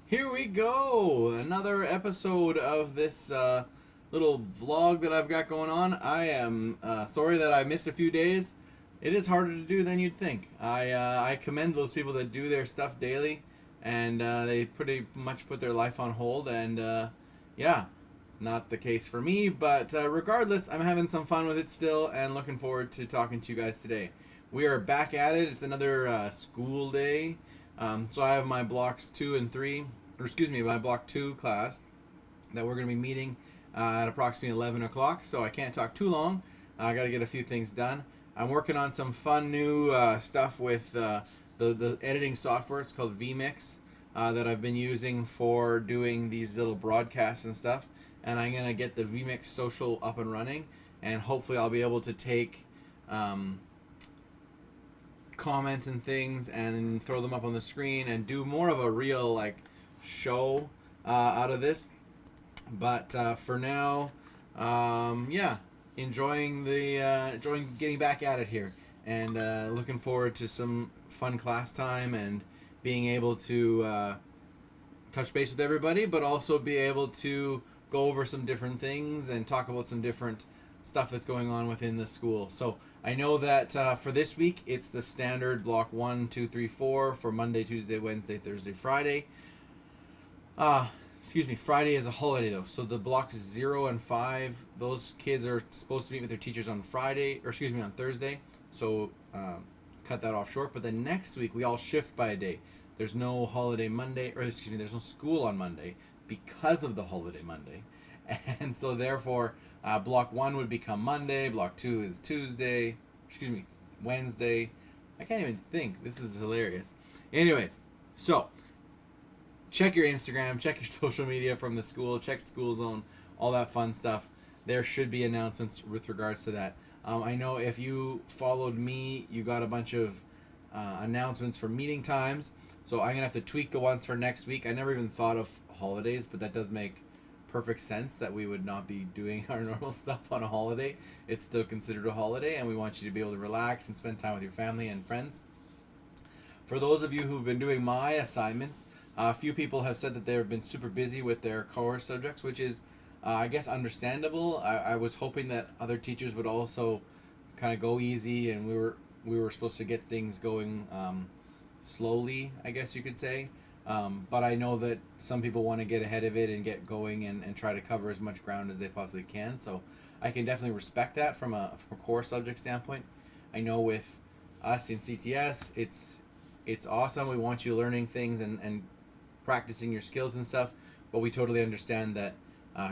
Here we go! Another episode of this little vlog that I've got going on. I am sorry that I missed a few days. It is harder to do than you'd think. I commend those people that do their stuff daily, and they pretty much put their life on hold, and yeah, not the case for me, but regardless, I'm having some fun with it still, and looking forward to talking to you guys today. We are back at it. It's another school day. So I have my blocks 2 and 3, or excuse me, my block 2 class that we're going to be meeting at approximately 11 o'clock, so I can't talk too long. I got to get a few things done. I'm working on some fun new stuff with the editing software. It's called vMix that I've been using for doing these little broadcasts and stuff, and I'm going to get the vMix social up and running, and hopefully I'll be able to take comments and things and throw them up on the screen and do more of a real like show out of this. But for now, yeah, enjoying getting back at it here, and looking forward to some fun class time and being able to touch base with everybody, but also be able to go over some different things and talk about some different stuff that's going on within the school. So I know that for this week it's the standard block 1, 2, 3, 4 for Monday, Tuesday, Wednesday, Thursday, Friday. Excuse me, Friday is a holiday though, so the blocks 0 and 5, those kids are supposed to meet with their teachers on Friday, or excuse me, on Thursday. So cut that off short. But then next week we all shift by a day. There's no holiday Monday, or excuse me, there's no school on Monday because of the holiday Monday, and so therefore block 1 would become Monday, block 2 is Tuesday, excuse me, Wednesday. I can't even think. This is hilarious. Anyways, so check your Instagram, check your social media from the school, check School Zone, all that fun stuff. There should be announcements with regards to that. I know if you followed me, you got a bunch of announcements for meeting times. So I'm going to have to tweak the ones for next week. I never even thought of holidays, but that does make perfect sense that we would not be doing our normal stuff on a holiday. It's still considered a holiday, and we want you to be able to relax and spend time with your family and friends. For those of you who've been doing my assignments, a few people have said that they've been super busy with their core subjects, which is, I guess, understandable. I was hoping that other teachers would also kind of go easy, and we were supposed to get things going slowly, I guess you could say. But I know that some people want to get ahead of it and get going and try to cover as much ground as they possibly can. So I can definitely respect that from a core subject standpoint. I know with us in CTS, it's awesome. We want you learning things and practicing your skills and stuff, but we totally understand that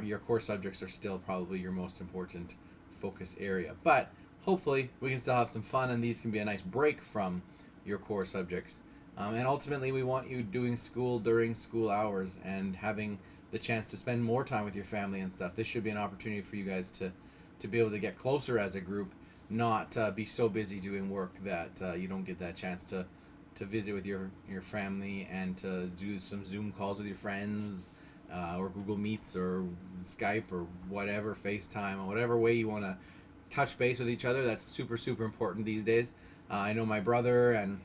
your core subjects are still probably your most important focus area. But hopefully we can still have some fun, and these can be a nice break from your core subjects. And ultimately we want you doing school during school hours and having the chance to spend more time with your family and stuff. This should be an opportunity for you guys to be able to get closer as a group, not be so busy doing work that you don't get that chance to visit with your family and to do some Zoom calls with your friends, or Google Meets or Skype or whatever, FaceTime, or whatever way you want to touch base with each other. That's super, super important these days. I know my brother and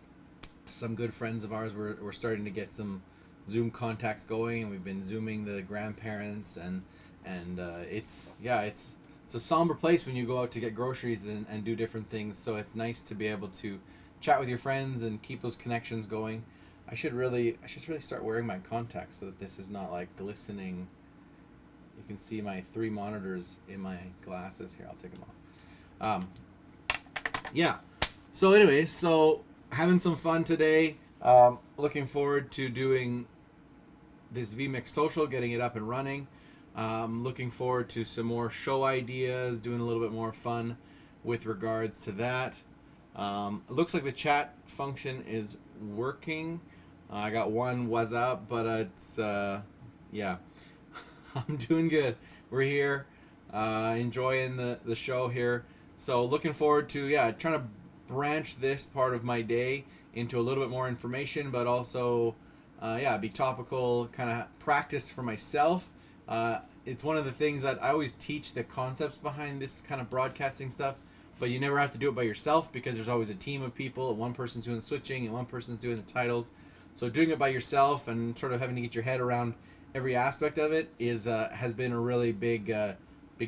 some good friends of ours, we're starting to get some Zoom contacts going, and we've been Zooming the grandparents, and it's a somber place when you go out to get groceries and do different things. So it's nice to be able to chat with your friends and keep those connections going. I should really start wearing my contacts so that this is not like glistening. You can see my 3 monitors in my glasses here. I'll take them off. Yeah. So anyways, so having some fun today. Looking forward to doing this vMix social, getting it up and running. Looking forward to some more show ideas, doing a little bit more fun with regards to that. It looks like the chat function is working. I got one was up, but it's yeah. I'm doing good. We're here, enjoying the show here. So looking forward to trying to branch this part of my day into a little bit more information, but also be topical, kind of practice for myself. It's one of the things that I always teach, the concepts behind this kind of broadcasting stuff, but you never have to do it by yourself because there's always a team of people, and one person's doing the switching and one person's doing the titles. So doing it by yourself and sort of having to get your head around every aspect of it is has been a really big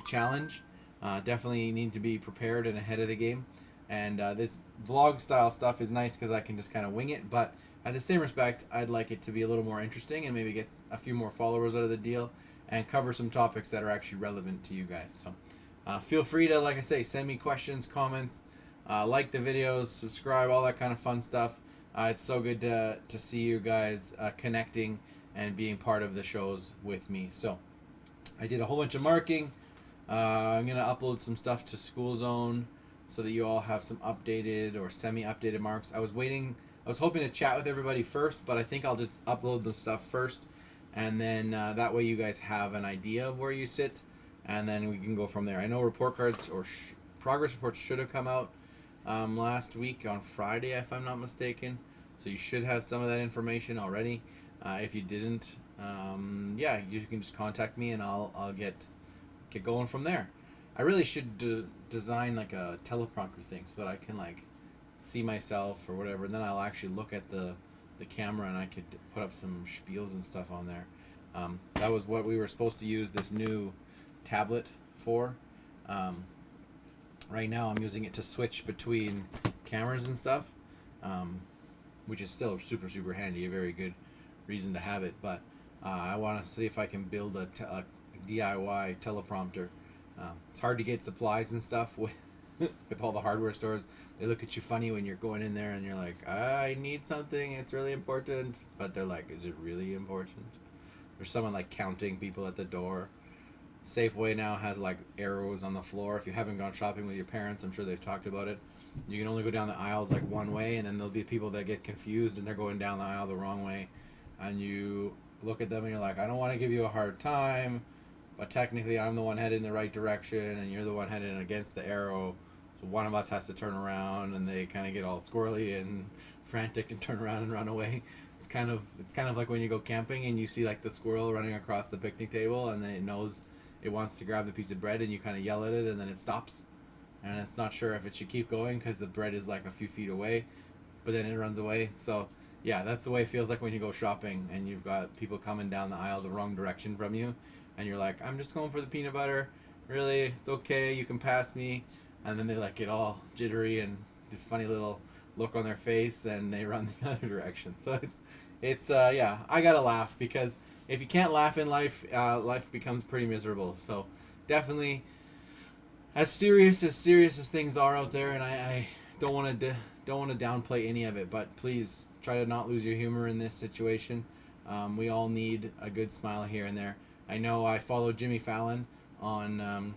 challenge. Definitely need to be prepared and ahead of the game. And this vlog style stuff is nice because I can just kind of wing it. But at the same respect, I'd like it to be a little more interesting and maybe get a few more followers out of the deal and cover some topics that are actually relevant to you guys. So feel free to, like I say, send me questions, comments, like the videos, subscribe, all that kind of fun stuff. It's so good to see you guys connecting and being part of the shows with me. So I did a whole bunch of marking. I'm going to upload some stuff to School Zone so that you all have some updated or semi-updated marks. I was hoping to chat with everybody first, but I think I'll just upload the stuff first, and then that way you guys have an idea of where you sit, and then we can go from there. I know report cards or progress reports should have come out last week on Friday, if I'm not mistaken, so you should have some of that information already. If you didn't, yeah, you can just contact me and I'll get going from there. I really should design like a teleprompter thing so that I can like see myself or whatever, and then I'll actually look at the camera and I could put up some spiels and stuff on there. That was what we were supposed to use this new tablet for. Right now I'm using it to switch between cameras and stuff, which is still super handy, a very good reason to have it, but I want to see if I can build a DIY teleprompter. It's hard to get supplies and stuff with with all the hardware stores. They look at you funny when you're going in there and you're like, I need something, it's really important, but they're like, is it really important? There's someone like counting people at the door. Safeway now has like arrows on the floor. If you haven't gone shopping with your parents, I'm sure they've talked about it. You can only go down the aisles like one way, and then there'll be people that get confused and they're going down the aisle the wrong way, and you look at them and you're like, I don't want to give you a hard time, but technically I'm the one headed in the right direction and you're the one headed against the arrow, so one of us has to turn around, and they kind of get all squirrely and frantic and turn around and run away. It's kind of like when you go camping and you see like the squirrel running across the picnic table, and then it knows it wants to grab the piece of bread, and you kind of yell at it, and then it stops, and it's not sure if it should keep going because the bread is like a few feet away, but then it runs away. So yeah, that's the way it feels like when you go shopping and you've got people coming down the aisle the wrong direction from you, and you're like, I'm just going for the peanut butter, really, it's okay, you can pass me, and then they like get all jittery and this funny little look on their face, and they run the other direction. So it's yeah, I gotta laugh, because if you can't laugh in life, life becomes pretty miserable. So definitely, as serious as things are out there, and I don't want to downplay any of it, but please try to not lose your humor in this situation. We all need a good smile here and there. I know I follow Jimmy Fallon on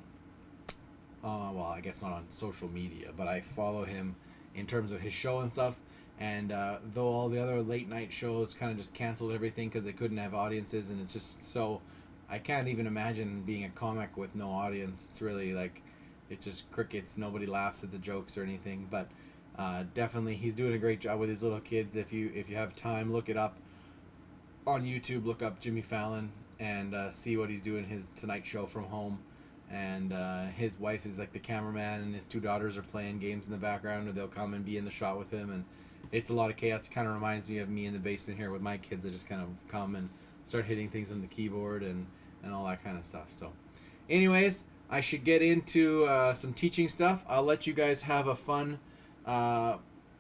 well, I guess not on social media, but I follow him in terms of his show and stuff. And though all the other late night shows kind of just canceled everything because they couldn't have audiences, and it's just so, I can't even imagine being a comic with no audience. It's really like, it's just crickets. Nobody laughs at the jokes or anything. But definitely, he's doing a great job with his little kids. If you have time, look it up on YouTube. Look up Jimmy Fallon and see what he's doing, his Tonight Show from home. And his wife is like the cameraman, and his two daughters are playing games in the background, or they'll come and be in the shot with him, and it's a lot of chaos. It kind of reminds me of me in the basement here with my kids that just kind of come and start hitting things on the keyboard and all that kind of stuff. So anyways, I should get into some teaching stuff. I'll let you guys have a fun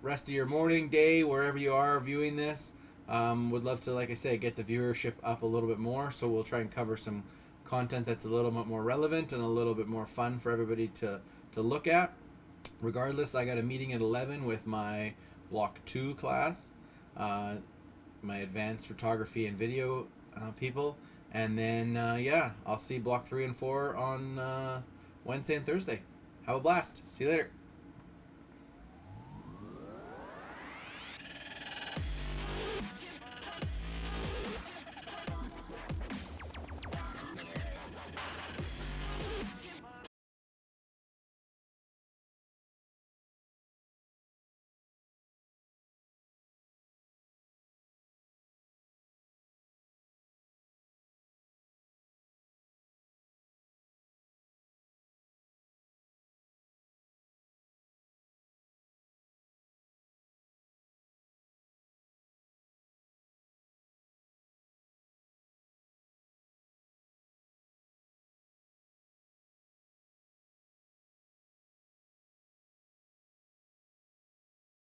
rest of your morning, day, wherever you are viewing this. Would love to, like I say, get the viewership up a little bit more, so we'll try and cover some content that's a little bit more relevant and a little bit more fun for everybody to look at. Regardless, I got a meeting at 11 with my Block 2 class, my advanced photography and video people, and then yeah, I'll see Block 3 and 4 on Wednesday and Thursday. Have a blast. See you later.